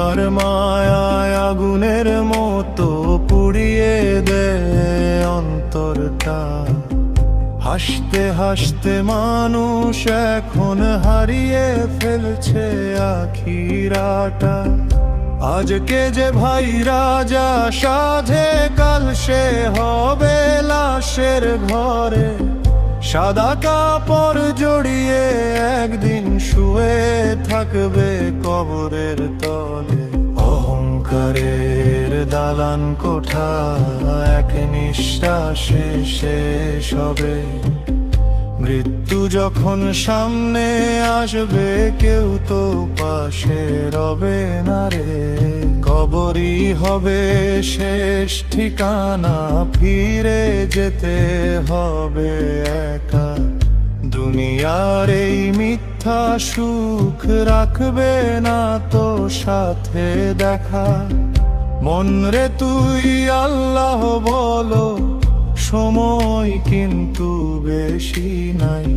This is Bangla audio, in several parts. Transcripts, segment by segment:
তোমার মায়ায় আগুনের মতো পুড়িয়ে দেয় অন্তরটা। হাসতে হাসতে মানুষ এখন হারিয়ে ফেলছে আখিরাটা। আজকে যে ভাই রাজা সাধে, কাল সে হবে লাশের ঘরে। সাদা কাপড় জড়িয়ে একদিন শুয়ে থাকবে কবরের তলে। অহংকারের দালান কোঠা এক নিঃশ্বাসে শেষ হবে। মৃত্যু যখন সামনে আসবে কেউ তো পাশে রবে না রে। কবরই হবে শেষ ঠিকানা, ফিরে যেতে হবে একা। দুনিয়ার এই মিথ্যা সুখ রাখবে না তো সাথে দেখা। মন রে তুই আল্লাহ বলো, সময় কিন্তু বেশি নাই।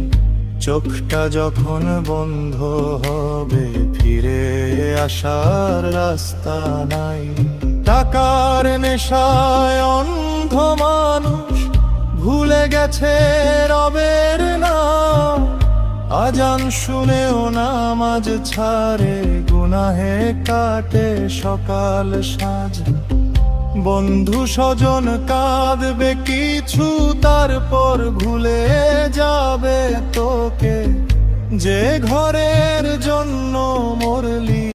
চোখটা যখন বন্ধ হবে ফিরে আসার রাস্তা নাই। টাকার নেশায় অন্ধ মানুষ ভুলে গেছে রবের নাম। আজান শুনেও নামাজ ছাড়ে, গুনাহে কাটে সকাল সাঁঝ। বন্ধু স্বজন কাঁদবে কিছু, তারপর ভুলে যাবে তোকে। যে ঘরের জন্য মরলি